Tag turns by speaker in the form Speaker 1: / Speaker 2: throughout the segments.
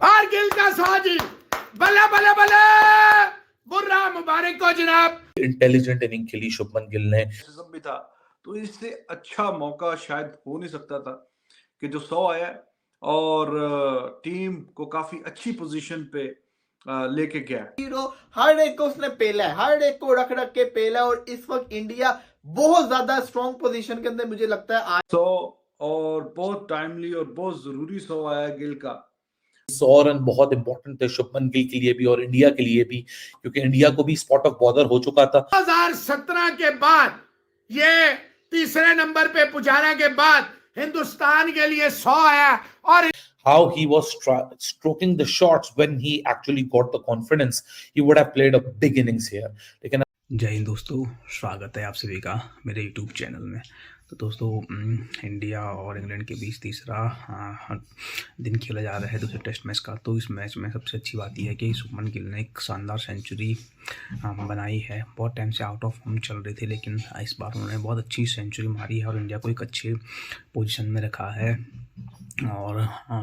Speaker 1: और गिल का 100 जी, बल्ले बल्ले बल्ले, बुर्रा मुबारक को जनाब।
Speaker 2: इंटेलिजेंट इनिंग खेली शुभमन गिल ने।
Speaker 3: सब भी था तो इससे अच्छा मौका शायद हो नहीं सकता था कि जो 100 आया और टीम को काफी अच्छी पोजीशन पे लेके गया।
Speaker 4: हीरो हर एक को उसने पेला है, हर एक को रख रख के पेला है और इस वक्त इंडिया बहुत ज्यादा स्ट्रॉन्ग पोजीशन के अंदर मुझे लगता है आज
Speaker 3: 100 और बहुत टाइमली और बहुत जरूरी 100 आया गिल का।
Speaker 2: 100 रन बहुत इंपॉर्टेंट थे शुभमन गिल के लिए भी और इंडिया के लिए भी, क्योंकि इंडिया को भी स्पॉट ऑफ बॉर्डर हो चुका था।
Speaker 1: 2017 के बाद ये तीसरे नंबर पे पुजारा के बाद हिंदुस्तान के लिए 100 आया और
Speaker 2: How he was stroking the shots when he actually got the confidence, he would have played a big innings here. लेकिन
Speaker 5: जय हिंद दोस्तों, स्वागत है आप सभी का मेरे यूट्यूब चैनल में। तो दोस्तों, इंडिया और इंग्लैंड के बीच तीसरा दिन खेला जा रहा है दूसरे टेस्ट मैच का। तो इस मैच में सबसे अच्छी बात यह है कि शुभमन गिल ने एक शानदार सेंचुरी बनाई है। बहुत टाइम से आउट ऑफ फॉर्म चल रहे थे, लेकिन इस बार उन्होंने बहुत अच्छी सेंचुरी मारी है और इंडिया को एक अच्छे पोजीशन में रखा है और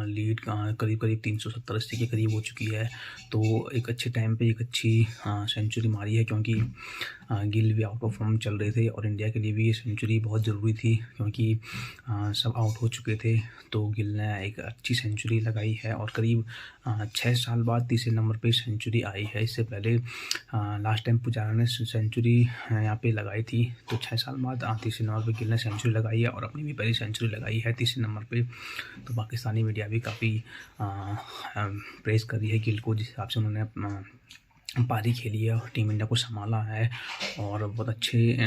Speaker 5: लीड करीब करीब 370-80 के करीब हो चुकी है। तो एक अच्छे टाइम पे एक अच्छी सेंचुरी मारी है, क्योंकि गिल भी आउट ऑफ फॉर्म चल रहे थे और इंडिया के लिए भी ये सेंचुरी बहुत ज़रूरी थी, क्योंकि सब आउट हो चुके थे। तो गिल ने एक अच्छी सेंचुरी लगाई है और करीब 6 साल बाद तीसरे नंबर पे सेंचुरी आई है। इससे पहले लास्ट टाइम पुजारा ने सेंचुरी यहाँ पे लगाई थी, तो 6 साल बाद तीसरे नंबर पे गिल ने सेंचुरी लगाई है और अपनी भी पहली सेंचुरी लगाई है तीसरे नंबर पे। तो पाकिस्तानी मीडिया भी काफ़ी प्रेस कर रही है गिल को, जिस हिसाब से उन्होंने पारी खेली है और टीम इंडिया को संभाला है और बहुत अच्छे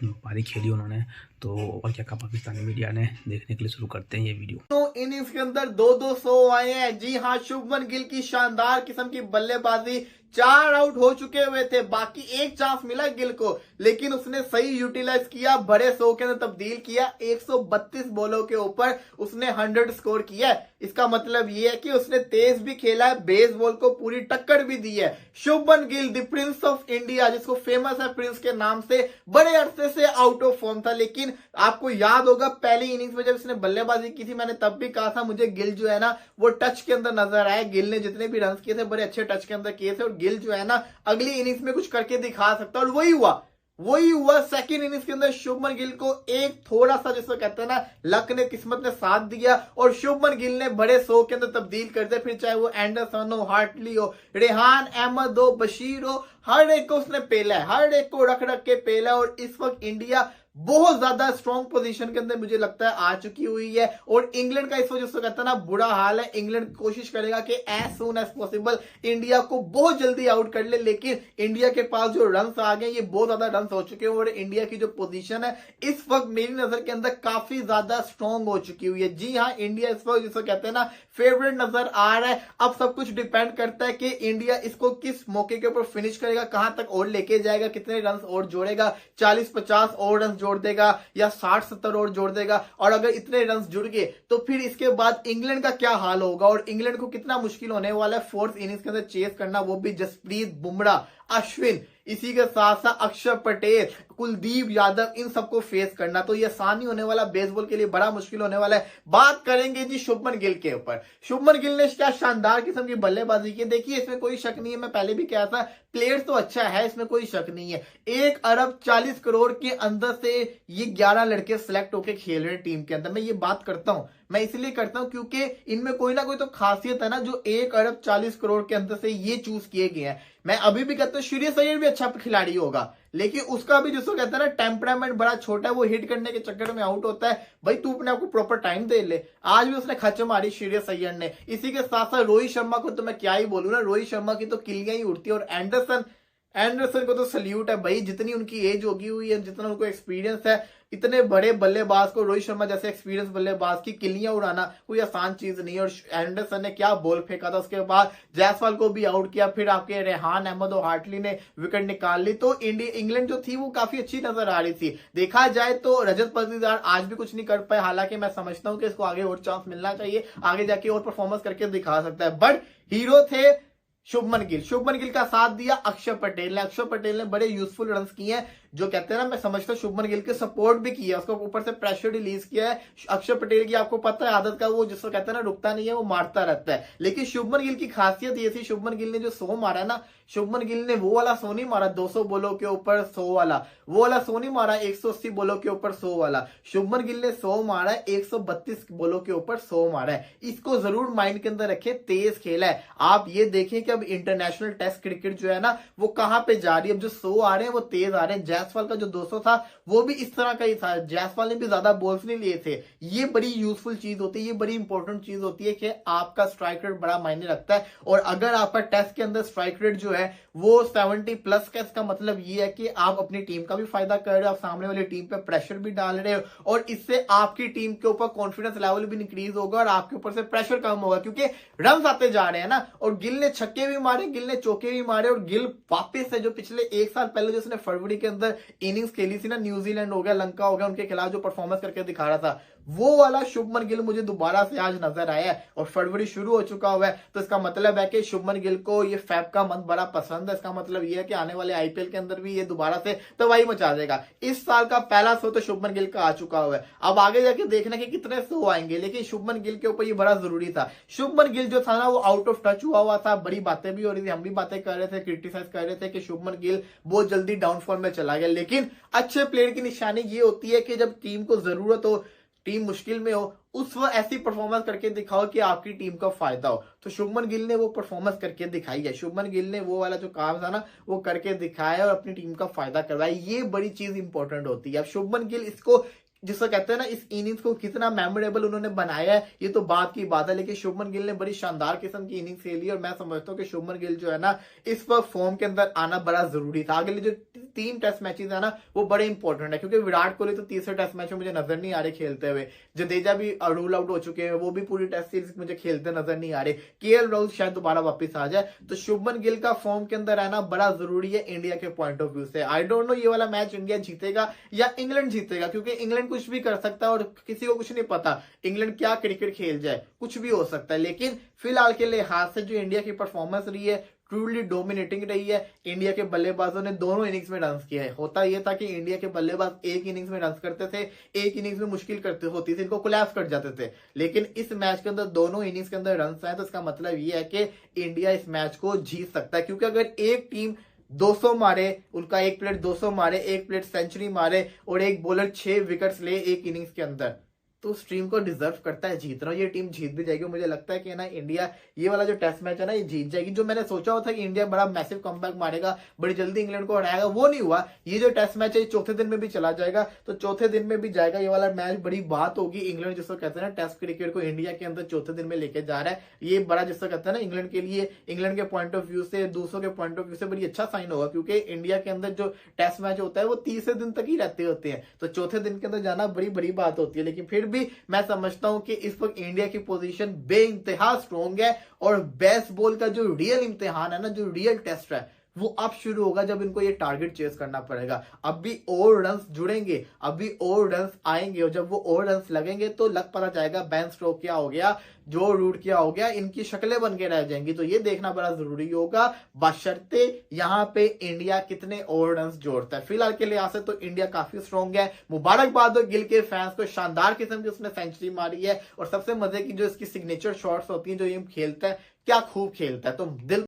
Speaker 5: पारी खेली उन्होंने। तो और क्या कहा पाकिस्तानी मीडिया ने, देखने के लिए शुरू करते हैं ये वीडियो।
Speaker 4: तो इनिंग्स के अंदर 2-2 आए हैं। जी हाँ, शुभमन गिल की शानदार किस्म की बल्लेबाजी, 4 आउट हो चुके हुए थे, बाकी एक चांस मिला गिल को, लेकिन उसने सही यूटिलाइज किया, बड़े 100 के अंदर तब्दील किया। 132 बॉलों के ऊपर उसने 100 स्कोर किया है। इसका मतलब ये है कि उसने तेज भी खेला है, बेसबॉल को पूरी टक्कर भी दी है। Shubman Gill the Prince of India, जिसको फेमस है प्रिंस के नाम से, बड़े अरसे से आउट ऑफ फॉर्म था। लेकिन आपको याद होगा पहली इनिंग्स में जब इसने बल्लेबाजी की थी, मैंने तब भी कहा था मुझे गिल जो है ना वो टच के अंदर नजर आया। गिल ने जितने भी रन किए थे बड़े अच्छे टच के अंदर किए थे और गिल जो है ना अगली इनिंग्स में कुछ करके दिखा सकता है और वही हुआ। सेकंड इनिंग्स के अंदर शुभमन गिल को एक थोड़ा सा, जिसको कहते हैं ना, लक ने, किस्मत ने साथ दिया और शुभमन गिल ने बड़े 100 के अंदर तब्दील कर दिया। फिर चाहे वो एंडरसन हो, हार्टली हो, रेहान अहमद हो, बशीर हो, हर एक को उसने पेला है, हर एक को रख रख के पेला है और इस वक्त इंडिया बहुत ज्यादा स्ट्रॉन्ग पोजीशन के अंदर मुझे लगता है आ चुकी हुई है। और इंग्लैंड का इस वजह से कहता है ना बुरा हाल है। इंग्लैंड कोशिश करेगा कि as soon as possible India को बहुत जल्दी आउट कर ले, लेकिन इंडिया के पास जो रन आ गए, ये बहुत ज्यादा रन हो चुके हैं और इंडिया की जो पोजीशन है इस वक्त मेरी नजर के अंदर काफी ज्यादा स्ट्रॉन्ग हो चुकी हुई है। जी हाँ, इंडिया इस वक्त जिसको कहते हैं ना फेवरेट नजर आ रहा है। अब सब कुछ डिपेंड करता है कि इंडिया इसको किस मौके के ऊपर फिनिश करेगा, कहां तक और लेके जाएगा, कितने रन और जोड़ेगा, 40-50 और रन जोड़ देगा या 60-70 और जोड़ देगा। और अगर इतने रन जुड़ गए तो फिर इसके बाद इंग्लैंड का क्या हाल होगा और इंग्लैंड को कितना मुश्किल होने वाला है फोर्थ इनिंग्स के अंदर चेस करना, वो भी जसप्रीत बुमराह, अश्विन, इसी के साथ साथ अक्षर पटेल, कुलदीप यादव, इन सबको फेस करना। तो ये आसान नहीं होने वाला, बेसबॉल के लिए बड़ा मुश्किल होने वाला है। बात करेंगे जी शुभमन गिल के ऊपर। शुभमन गिल ने क्या शानदार किस्म की बल्लेबाजी की। देखिए इसमें कोई शक नहीं है, मैं पहले भी कहा था प्लेयर तो अच्छा है, इसमें कोई शक नहीं है। 1 अरब 40 करोड़ के अंदर से ये 11 लड़के सिलेक्ट होकर खेल रहे हैं टीम के अंदर। मैं ये बात करता हूं, मैं इसलिए करता हूं क्योंकि इनमें कोई ना कोई तो खासियत है ना, जो 1 अरब 40 करोड़ के अंदर से ये चूज किए गए हैं। मैं अभी भी कहता हूं श्रेयस अय्यर भी अच्छा खिलाड़ी होगा, लेकिन उसका भी जिसको कहता है ना टेम्परामेंट बड़ा छोटा है, वो हिट करने के चक्कर में आउट होता है। भाई तू अपने आपको प्रॉपर टाइम दे ले। आज भी उसने खच मारी श्रेयस अय्यर ने। इसी के साथ साथ रोहित शर्मा को तो मैं क्या ही बोलूं ना, रोहित शर्मा की तो किलियां ही उड़ती है। और एंडरसन को तो सल्यूट है भाई, जितनी उनकी एज होगी हुई है, जितना उनको एक्सपीरियंस है, इतने बड़े बल्लेबाज को, रोहित शर्मा जैसे एक्सपीरियंस बल्लेबाज की किलियां उड़ाना कोई आसान चीज नहीं है। और एंडरसन ने क्या बॉल फेंका था, उसके बाद जायसवाल को भी आउट किया, फिर आपके रेहान अहमद और हार्टली ने विकेट निकाल ली। तो इंग्लैंड जो थी वो काफी अच्छी नजर आ रही थी। देखा जाए तो रजत पाटीदार आज भी कुछ नहीं कर पाए, हालांकि मैं समझता हूं कि इसको आगे और चांस मिलना चाहिए, आगे जाके और परफॉर्मेंस करके दिखा सकता है। बट हीरो थे शुभमन गिल का साथ दिया अक्षर पटेल ने। अक्षर पटेल ने बड़े यूजफुल रन्स किए हैं। जो कहते हैं ना, मैं समझता हूँ शुभमन गिल के सपोर्ट भी किया, उसको ऊपर से प्रेशर रिलीज किया है। अक्षर पटेल की आपको पता है आदत का, वो जिसको कहते हैं ना रुकता नहीं है, वो मारता रहता है। लेकिन शुभमन गिल की खासियत ये थी, शुभमन गिल ने जो 100 मारा है ना, शुभमन गिल ने वो वाला 100 नहीं मारा 200 बॉलों के ऊपर 100 वाला, वो वाला 100 नहीं मारा 180 बॉलों के ऊपर 100 वाला। शुभमन गिल ने 100 मारा है 132 बॉलों के ऊपर 100 मारा है। इसको जरूर माइंड के अंदर रखें, तेज खेला है। आप ये देखें कि अब इंटरनेशनल टेस्ट क्रिकेट जो है ना, वो कहां पे जा रही है। अब जो 100 आ रहे हैं वो तेज आ रहे हैं। जायसवाल का जो 200 था वो भी इस तरह का ही था, जायसवाल ने भी ज्यादा बॉल्स नहीं लिए थे। ये बड़ी यूजफुल चीज होती है, ये बड़ी इंपॉर्टेंट चीज होती है कि आपका स्ट्राइक रेट बड़ा मायने रखता है। और अगर आपका टेस्ट के अंदर स्ट्राइक रेट जो है वो 70 प्लस का, इसका मतलब ये है कि आप अपनी टीम का भी फायदा कर रहे हो, आप सामने वाली टीम पे प्रेशर भी डाल रहे हो, और इससे आपकी टीम के ऊपर कॉन्फिडेंस लेवल भी इंक्रीज होगा और आपके ऊपर से प्रेशर कम होगा, क्योंकि रन आते जा रहे हैं ना। और गिल ने छक्के भी मारे, गिल ने चौके भी मारे, और गिल वापस से जो पिछले 1 साल पहले जो उसने फरवरी के अंदर इनिंग्स खेली थी ना, न्यूजीलैंड हो गया, लंका हो गया, उनके खिलाफ जो परफॉर्मेंस करके दिखा रहा था, वो वाला शुभमन गिल मुझे दोबारा से आज नजर आया है। और फरवरी शुरू हो चुका हुआ है, तो इसका मतलब है कि शुभमन गिल को ये फैब का मंथ बड़ा पसंद है। इसका मतलब ये है कि आने वाले आईपीएल के अंदर भी ये दोबारा से तबाही मचा देगा। इस साल का पहला 100 तो शुभमन गिल का आ चुका हुआ है, अब आगे जाके देखना कि कितने 100 आएंगे। लेकिन शुभमन गिल के ऊपर ये बड़ा जरूरी था। शुभमन गिल जो था ना, वो आउट ऑफ टच हुआ था, बड़ी बातें भी हो रही थी, हम भी बातें कर रहे थे, क्रिटिसाइज कर रहे थे कि शुभमन गिल बहुत जल्दी डाउनफॉल में चला गया। लेकिन अच्छे प्लेयर की निशानी ये होती है कि जब टीम को जरूरत हो, टीम मुश्किल में हो, उस वक्त ऐसी परफॉर्मेंस करके दिखाओ कि आपकी टीम का फायदा हो। तो शुभमन गिल ने वो परफॉर्मेंस करके दिखाई है। शुभमन गिल ने वो वाला जो काम था ना, वो करके दिखाया और अपनी टीम का फायदा करवाया। ये बड़ी चीज इंपॉर्टेंट होती है। अब शुभमन गिल इसको, जिसको कहते हैं ना, इस इनिंग्स को कितना मेमोरेबल उन्होंने बनाया है, ये तो बात की बात है। लेकिन शुभमन गिल ने बड़ी शानदार किस्म की इनिंग्स खेली, और मैं समझता हूँ कि शुभमन गिल जो है ना, इस वक्त फॉर्म के अंदर आना बड़ा जरूरी था। अगले जो 3 टेस्ट मैचेस है ना, वो बड़े इंपॉर्टेंट है, क्योंकि विराट कोहली तो तीसरे टेस्ट मैच में मुझे नजर नहीं आ रहे खेलते हुए, जडेजा भी रूल आउट हो चुके हैं, वो भी पूरी टेस्ट सीरीज मुझे खेलते नजर नहीं आ रहे, केएल राहुल शायद दोबारा वापस आ जाए। तो शुभमन गिल का फॉर्म के अंदर आना बड़ा जरूरी है इंडिया के पॉइंट ऑफ व्यू से। आई डोंट नो ये वाला मैच इंडिया जीतेगा या इंग्लैंड जीतेगा, क्योंकि इंग्लैंड कुछ भी कर सकता है और किसी को कुछ नहीं पता इंग्लैंड क्या क्रिकेट खेल जाए, कुछ भी हो सकता है। लेकिन फिलहाल के लिहाज से जो इंडिया की परफॉर्मेंस रही है, ट्रूली डोमिनेटिंग रही है। इंडिया के बल्लेबाजों ने दोनों इनिंग्स में रन किया है। होता यह था कि इंडिया के बल्लेबाज एक इनिंग्स में रन करते थे, एक इनिंग्स में मुश्किल करते होती थी, इनको कोलैप्स कर जाते थे। लेकिन इस मैच के अंदर दोनों इनिंग्स के अंदर रन आए, तो इसका मतलब यह है कि इंडिया इस मैच को जीत सकता है। क्योंकि अगर एक टीम 200 मारे, उनका एक प्लेयर 200 मारे, एक प्लेयर सेंचुरी मारे और एक बॉलर 6 विकेट्स ले एक इनिंग्स के अंदर, तो उस टीम को डिजर्व करता है जीतना। ये टीम जीत भी जाएगी। मुझे लगता है कि ना इंडिया ये वाला जो टेस्ट मैच है ना, ये जीत जाएगी। जो मैंने सोचा हुआ था कि इंडिया बड़ा मैसिव कमबैक मारेगा, बड़ी जल्दी इंग्लैंड को हराएगा, वो नहीं हुआ। ये जो टेस्ट मैच है चौथे दिन में भी चला जाएगा, तो चौथे दिन में भी जाएगा ये वाला मैच। बड़ी बात होगी। इंग्लैंड जिसको कहते हैं ना, टेस्ट क्रिकेट को इंडिया के अंदर चौथे दिन में लेके जा रहा है, ये बड़ा जिसको कहते हैं ना, इंग्लैंड के लिए, इंग्लैंड के पॉइंट ऑफ व्यू से, दूसरों के पॉइंट ऑफ व्यू से बड़ी अच्छा साइन होगा। क्योंकि इंडिया के अंदर जो टेस्ट मैच होता है वो तीसरे दिन तक ही रहते होते हैं, तो चौथे दिन के अंदर जाना बड़ी बड़ी बात होती है। लेकिन फिर भी मैं समझता हूं कि इस वक्त इंडिया की पोजीशन बेइंतहा स्ट्रॉन्ग है, और बेसबॉल का जो रियल इम्तिहान है ना, जो रियल टेस्ट है, वो अब शुरू होगा जब इनको ये टारगेट चेस करना पड़ेगा। अब भी और रन्स जुड़ेंगे, अब भी और रन्स आएंगे, और जब वो और रन्स लगेंगे तो लग पता जाएगा बेन स्टोक्स क्या हो गया, जो रूट क्या हो गया, इनकी शक्लें बन के रह जाएंगी। तो ये देखना बड़ा जरूरी होगा, बशर्ते यहाँ पे इंडिया कितने और रन्स जोड़ता है। फिलहाल के लिहाज से तो इंडिया काफी स्ट्रॉन्ग है। मुबारकबाद हो गिल के फैंस को, शानदार किस्म की उसने सेंचुरी मारी है। और सबसे मजे की जो इसकी सिग्नेचर शॉट्स होती है, जो ये खेलता है, क्या खूब खेलता है। तो दिल